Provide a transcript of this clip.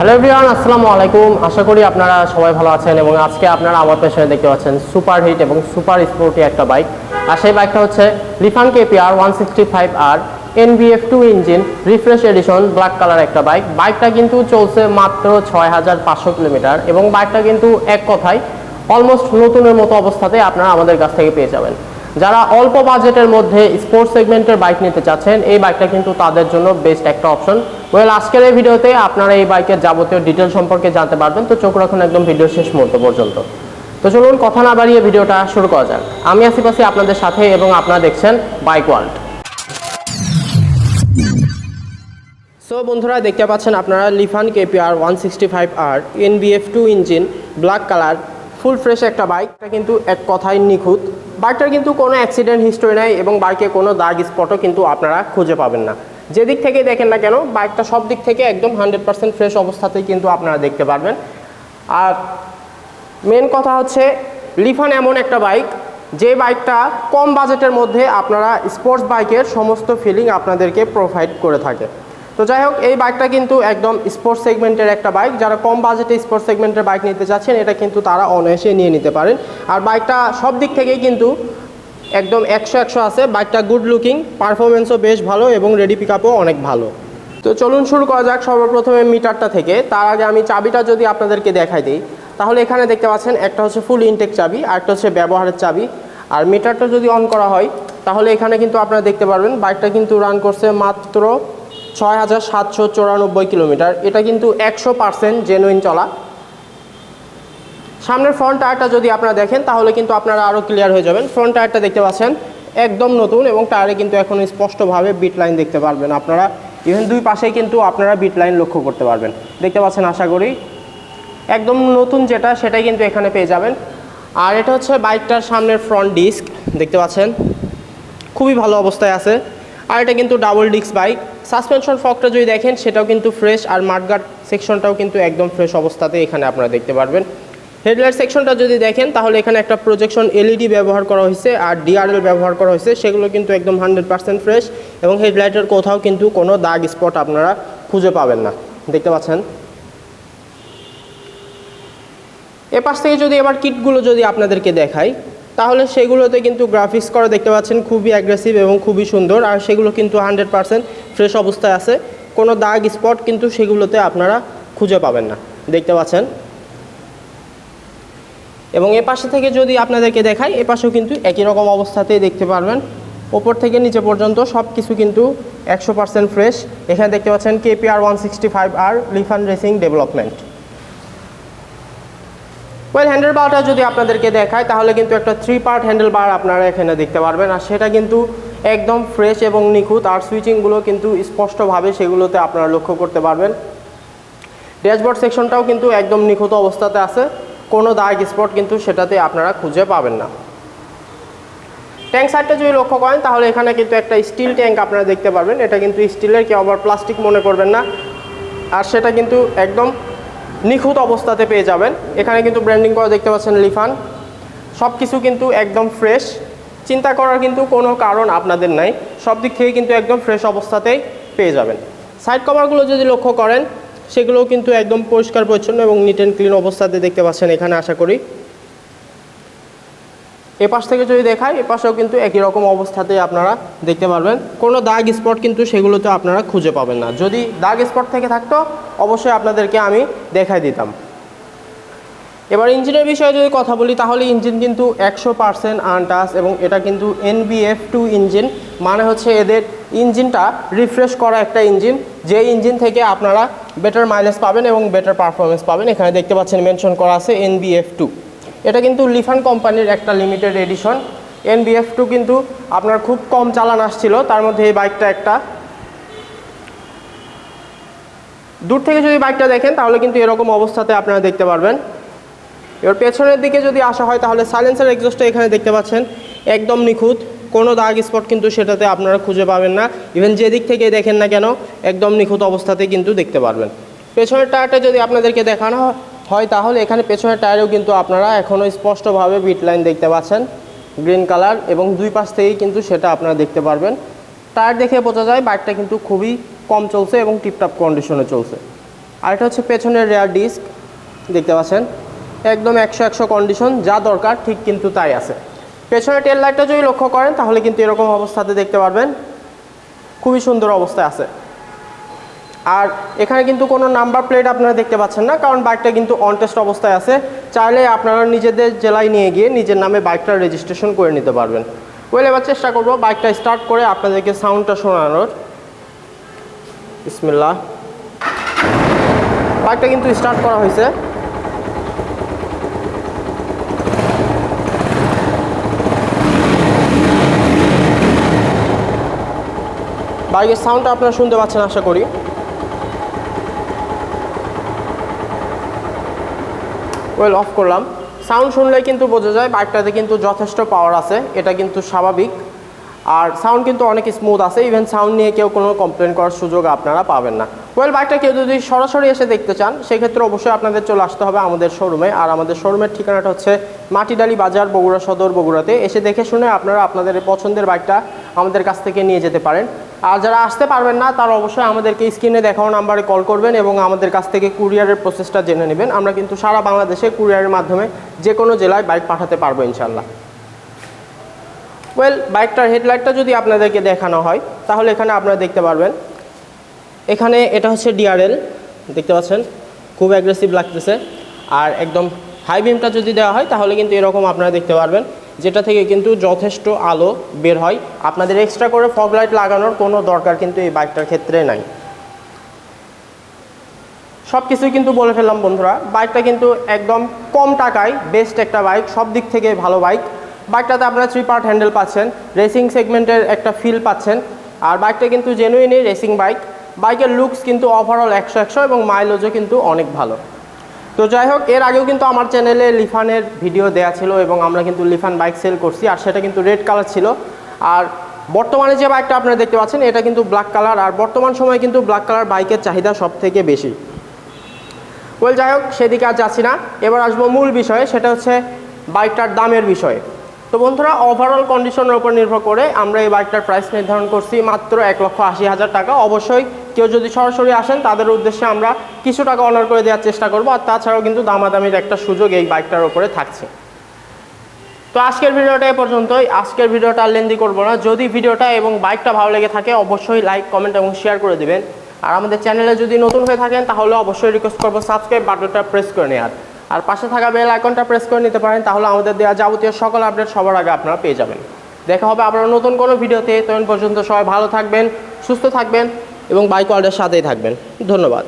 Hello everyone, আসসালামু আলাইকুম। আশা করি আপনারা সবাই ভালো আছেন এবং আজকে আপনারা আমার পেছনে দেখতে পাচ্ছেন সুপার হিট এবং সুপার স্পোর্টি একটা বাইক। আর সেই বাইকটা হচ্ছে লিফান KPR 165R NBF2 engine refresh addition black colour একটা বাইক। বাইকটা কিন্তু চলছে মাত্র 6500 কিলোমিটার এবং বাইকটা কিন্তু এক কথায় অলমোস্ট নতুনের মতো অবস্থাতে আপনারা আমাদের কাছ থেকে পেয়ে যাবেন। যারা অল্প বাজেটের মধ্যে স্পোর্টস সেগমেন্টের বাইক নিতে চাচ্ছেন, এই বাইকটা কিন্তু তাদের জন্য বেস্ট একটা অপশন। আজকের এই ভিডিওতে আপনারা এই বাইকের যাবতীয় ডিটেল সম্পর্কে জানতে পারবেন, তো চোখ রাখুন একদম ভিডিও শেষ মুহূর্ত পর্যন্ত। তো চলুন কথা না বাড়িয়ে ভিডিওটা শুরু করা যাক। আমি আসিফ আছি আপনাদের সাথে এবং আপনারা দেখছেন বাইক ওয়ার্ল্ড। সো বন্ধুরা, দেখতে পাচ্ছেন আপনারা লিফান KPR 165R NBF2 engine black colour full fresh একটা বাইক। এটা কিন্তু এক কথায় নিখুঁত। বাইকটার কিন্তু কোনো অ্যাক্সিডেন্ট হিস্টোরি নাই এবং বাইকে কোনো দাগ স্পটও কিন্তু আপনারা খুঁজে পাবেন না। যেদিক থেকে দেখেন না কেন, বাইকটা সব দিক থেকে একদম 100% ফ্রেশ অবস্থাতেই কিন্তু আপনারা দেখতে পারবেন। আর মেন কথা হচ্ছে, লিফান এমন একটা বাইক যে বাইকটা কম বাজেটের মধ্যে আপনারা স্পোর্টস বাইকের সমস্ত ফিলিং আপনাদেরকে প্রোভাইড করে থাকে। তো যাই হোক, এই বাইকটা কিন্তু একদম স্পোর্টস সেগমেন্টের একটা বাইক। যারা কম বাজেটে স্পোর্টস সেগমেন্টের বাইক নিতে চাচ্ছেন, এটা কিন্তু তারা অনায়াসে নিয়ে নিতে পারেন। আর বাইকটা সব দিক থেকেই কিন্তু একদম 100 আছে। বাইকটা গুড লুকিং, পারফরমেন্সও বেশ ভালো এবং রেডি পিক আপও অনেক ভালো। তো চলুন শুরু করা যাক সর্বপ্রথমে মিটারটা থেকে। তার আগে আমি চাবিটা যদি আপনাদেরকে দেখাই দিই, তাহলে এখানে দেখতে পাচ্ছেন একটা হচ্ছে ফুল ইনটেক চাবি আর একটা হচ্ছে ব্যবহারের চাবি। আর মিটারটা যদি অন করা হয়, তাহলে এখানে কিন্তু আপনারা দেখতে পারবেন বাইকটা কিন্তু রান করছে মাত্র 6794 কিলোমিটার। এটা কিন্তু 100% জেনুইন চলা। সামনের ফ্রন্ট টায়ারটা যদি আপনারা দেখেন, তাহলে কিন্তু আপনারা আরও ক্লিয়ার হয়ে যাবেন। ফ্রন্ট টায়ারটা দেখতে পাচ্ছেন একদম নতুন এবং টায়ারে কিন্তু এখন স্পষ্টভাবে বিট লাইন দেখতে পারবেন আপনারা। ইভেন দুই পাশেই কিন্তু আপনারা বিট লাইন লক্ষ্য করতে পারবেন, দেখতে পাচ্ছেন আশা করি। একদম নতুন যেটা, সেটাই কিন্তু এখানে পেয়ে যাবেন। আর এটা হচ্ছে বাইকটার সামনের ফ্রন্ট ডিস্ক, দেখতে পাচ্ছেন খুবই ভালো অবস্থায় আছে। আর এটা কিন্তু ডাবল ডিস্ক বাইক। সাসপেনশন ফকটা যদি দেখেন, সেটাও কিন্তু ফ্রেশ। আর মাডগার্ড সেকশনটাও কিন্তু একদম ফ্রেশ অবস্থাতে এখানে আপনারা দেখতে পারবেন। হেডলাইট সেকশনটা যদি দেখেন, তাহলে এখানে একটা প্রজেকশন এলইডি ব্যবহার করা হয়েছে আর ডিআরএল ব্যবহার করা হয়েছে, সেগুলো কিন্তু একদম 100% ফ্রেশ এবং হেডলাইটের কোথাও কিন্তু কোনো দাগ স্পট আপনারা খুঁজে পাবেন না, দেখতে পাচ্ছেন। এ পাশ থেকে যদি এবার কিটগুলো যদি আপনাদেরকে দেখাই, তাহলে সেগুলোতে কিন্তু গ্রাফিক্স করা দেখতে পাচ্ছেন খুবই অ্যাগ্রেসিভ এবং খুবই সুন্দর। আর সেগুলো কিন্তু 100% ফ্রেশ অবস্থায় আছে, কোনো দাগ স্পট কিন্তু সেগুলোতে আপনারা খুঁজে পাবেন না, দেখতে পাচ্ছেন। এবং এ পাশে থেকে যদি আপনাদেরকে দেখাই, এ পাশেও কিন্তু একই রকম অবস্থাতেই দেখতে পারবেন। ওপর থেকে নিচে পর্যন্ত সব কিছু কিন্তু 100% ফ্রেশ। এখানে দেখতে পাচ্ছেন KPR 165R লিফান racing development. Handle বারটা যদি আপনাদেরকে দেখায়, তাহলে কিন্তু একটা 3 পার্ট হ্যান্ডেল বার আপনারা এখানে দেখতে পারবেন। আর সেটা কিন্তু একদম ফ্রেশ এবং নিখুঁত। আর সুইচিংগুলো কিন্তু স্পষ্টভাবে সেগুলোতে আপনারা লক্ষ্য করতে পারবেন। ড্যাশবোর্ড সেকশনটাও কিন্তু একদম নিখুঁত অবস্থাতে আছে, কোনো দাগ স্পট কিন্তু সেটাতে আপনারা খুঁজে পাবেন না। ট্যাঙ্ক সাইডটা যদি লক্ষ্য করেন, তাহলে এখানে কিন্তু একটা স্টিল ট্যাঙ্ক আপনারা দেখতে পারবেন। এটা কিন্তু স্টিলের, কেউ আবার প্লাস্টিক মনে করবেন না। আর সেটা কিন্তু একদম নিখুঁত অবস্থাতে পেয়ে যাবেন। এখানে কিন্তু ব্র্যান্ডিং করা দেখতে পাচ্ছেন লিফান। সব কিছু কিন্তু একদম ফ্রেশ, চিন্তা করার কিন্তু কোনো কারণ আপনাদের নাই। সব দিক থেকে কিন্তু একদম ফ্রেশ অবস্থাতেই পেয়ে যাবেন। সাইড কভারগুলো যদি লক্ষ্য করেন, সেগুলোও কিন্তু একদম পরিষ্কার পরিচ্ছন্ন এবং নিট অ্যান্ড ক্লিন অবস্থাতে দেখতে পাচ্ছেন এখানে আশা করি। এপাশ থেকে যদি দেখায়, এপাশেও কিন্তু একই রকম অবস্থাতেই আপনারা দেখতে পারবেন। কোনো দাগ স্পট কিন্তু সেগুলোতে আপনারা খুঁজে পাবেন না। যদি দাগ স্পট থেকে থাকতো, অবশ্যই আপনাদেরকে আমি দেখাই দিতাম। এবার ইঞ্জিনের বিষয়ে যদি কথা বলি, তাহলে ইঞ্জিন কিন্তু 100% আনটাচ এবং এটা কিন্তু NBF2 ইঞ্জিন, মানে হচ্ছে এদের ইঞ্জিনটা রিফ্রেশ করা একটা ইঞ্জিন, যে ইঞ্জিন থেকে আপনারা বেটার মাইলেজ পাবেন এবং বেটার পারফরমেন্স পাবেন। এখানে দেখতে পাচ্ছেন মেনশন করা আছে NBF2। এটা কিন্তু লিফান কোম্পানির একটা লিমিটেড এডিশন। NBF2 কিন্তু আপনার খুব কম চালান আসছিল, তার মধ্যে এই বাইকটা একটা। দূর থেকে যদি বাইকটা দেখেন, তাহলে কিন্তু এরকম অবস্থাতে আপনারা দেখতে পারবেন। এবার পেছনের দিকে যদি আসা হয়, তাহলে সাইলেন্সার এক্সস্টটা এখানে দেখতে পাচ্ছেন একদম নিখুঁত, কোনো দাগ স্পট কিন্তু সেটাতে আপনারা খুঁজে পাবেন না। ইভেন যে দিক থেকে দেখেন না কেন, একদম নিখুঁত অবস্থাতে কিন্তু দেখতে পারবেন। পেছনের টায়ারটা যদি আপনাদেরকে দেখানো হয়, তাহলে এখানে পেছনের টায়ারেও কিন্তু আপনারা এখনও স্পষ্টভাবে বিট লাইন দেখতে পাচ্ছেন, গ্রিন কালার, এবং দুই পাশ থেকেই কিন্তু সেটা আপনারা দেখতে পারবেন। টায়ার দেখে বোঝা যায় বাইকটা কিন্তু খুবই কম চলছে এবং টিপটপ কন্ডিশনে চলছে। আর এটা হচ্ছে পেছনের রেয়ার ডিস্ক, দেখতে পাচ্ছেন একদম 100 কন্ডিশন, যা দরকার ঠিক কিন্তু তাই আছে। পেছনের টেল লাইটটা যদি লক্ষ্য করেন তাহলে কিন্তু এরকম অবস্থাতে দেখতে পারবেন, খুবই সুন্দর অবস্থায় আছে। আর এখানে কিন্তু কোনো নাম্বার প্লেট আপনারা দেখতে পাচ্ছেন না, কারণ বাইকটা কিন্তু অন টেস্ট অবস্থায় আছে। চাইলে আপনারা নিজেদের জেলায় নিয়ে গিয়ে নিজের নামে বাইকটা রেজিস্ট্রেশন করে নিতে পারবেন। ওয়েল, এবার চেষ্টা করব বাইকটা স্টার্ট করে আপনাদেরকে সাউন্ডটা শোনানোর। বিসমিল্লাহ। বাইকটা কিন্তু স্টার্ট করা হয়েছে। বাইকের সাউন্ডটা আপনারা শুনতে পাচ্ছেন আশা করি। ওয়েল, অফ করলাম। সাউন্ড শুনলেই কিন্তু বোঝা যায় বাইকটাতে কিন্তু যথেষ্ট পাওয়ার আছে, এটা কিন্তু স্বাভাবিক। আর সাউন্ড কিন্তু অনেক স্মুথ আছে, ইভেন সাউন্ড নিয়ে কেউ কোনো কমপ্লেন করার সুযোগ আপনারা পাবেন না। ওয়েল, বাইকটা কেউ যদি সরাসরি এসে দেখতে চান সেক্ষেত্রে অবশ্যই আপনাদের চলে আসতে হবে আমাদের শোরুমে। আর আমাদের শোরুমের ঠিকানাটা হচ্ছে মাটিডালি বাজার, বগুড়া সদর, বগুড়াতে। এসে দেখে শুনে আপনারা আপনাদের পছন্দের বাইকটা আমাদের কাছ থেকে নিয়ে যেতে পারেন। আর যারা আসতে পারবেন না তারা অবশ্যই আমাদেরকে স্ক্রিনে দেখানো নাম্বারে কল করবেন এবং আমাদের কাছ থেকে কুরিয়ারের প্রসেসটা জেনে নেবেন। আমরা কিন্তু সারা বাংলাদেশে কুরিয়ারের মাধ্যমে যে কোনো জেলায় বাইক পাঠাতে পারবো ইনশাল্লাহ। ওয়েল, বাইকটার হেডলাইটটা যদি আপনাদেরকে দেখানো হয় তাহলে এখানে আপনারা দেখতে পারবেন, এখানে এটা হচ্ছে ডিআরএল, দেখতে পাচ্ছেন খুব অ্যাগ্রেসিভ লাগতেছে। আর একদম হাই বিমটা যদি দেওয়া হয় তাহলে কিন্তু এরকম আপনারা দেখতে পারবেন, যেটা থেকে কিন্তু যথেষ্ট আলো বের হয়। আপনাদের এক্সট্রা করে ফগ লাইট লাগানোর কোনো দরকার কিন্তু এই বাইকটার ক্ষেত্রে নাই। সব কিছুই কিন্তু বলে ফেললাম বন্ধুরা। বাইকটা কিন্তু একদম কম টাকায় বেস্ট একটা বাইক, সব দিক থেকে ভালো বাইক। বাইকটাতে আপনারা 3 পার্ট হ্যান্ডেল পাচ্ছেন, রেসিং সেগমেন্টের একটা ফিল পাচ্ছেন। আর বাইকটা কিন্তু জেনুইনই রেসিং বাইক। বাইকের লুকস কিন্তু ওভারঅল 100 এবং মাইলেজও কিন্তু অনেক ভালো। তো যাই হোক, এর আগেও কিন্তু আমার চ্যানেলে লিফানের ভিডিও দেয়া ছিল এবং আমরা কিন্তু লিফান বাইক সেল করছি, আর সেটা কিন্তু রেড কালার ছিল। আর বর্তমানে যে বাইকটা আপনারা দেখতে পাচ্ছেন এটা কিন্তু ব্ল্যাক কালার। আর বর্তমান সময়ে কিন্তু ব্ল্যাক কালার বাইকের চাহিদা সব থেকে বেশি। ওয়েল, যাই হোক, সেদিকে আর যাচ্ছি না। এবার আসবো মূল বিষয়ে, সেটা হচ্ছে বাইকটার দামের বিষয়ে। তো বন্ধুরা, ওভারঅল কন্ডিশনের উপর নির্ভর করে আমরা এই বাইকটার প্রাইস নির্ধারণ করছি মাত্র 1,80,000 টাকা। অবশ্যই কেউ যদি সরাসরি আসেন তাদের উদ্দেশ্যে আমরা কিছু টাকা অনার করে দেওয়ার চেষ্টা করব। আর তাছাড়াও কিন্তু দামাদামির একটা সুযোগ এই বাইকটার উপরে থাকছে। তো আজকের ভিডিওটা এ পর্যন্তই। আজকের ভিডিওটা আর লেন্দি করবো না। যদি ভিডিওটা এবং বাইকটা ভালো লেগে থাকে অবশ্যই লাইক, কমেন্ট এবং শেয়ার করে দেবেন। আর আমাদের চ্যানেলে যদি নতুন হয়ে থাকেন তাহলে অবশ্যই রিকোয়েস্ট করবো সাবস্ক্রাইব বাটনটা প্রেস করে নেওয়ার। আর পাশে থাকা বেল আইকনটা প্রেস করে নিতে পারেন, তাহলে আমাদের দেওয়া যাবতীয় সকল আপডেট সবার আগে আপনারা পেয়ে যাবেন। দেখা হবে আবার নতুন কোনো ভিডিওতে। তখন পর্যন্ত সবাই ভালো থাকবেন, সুস্থ থাকবেন এবং বাইক ওয়ার্ল্ডের সাথেই থাকবেন। ধন্যবাদ।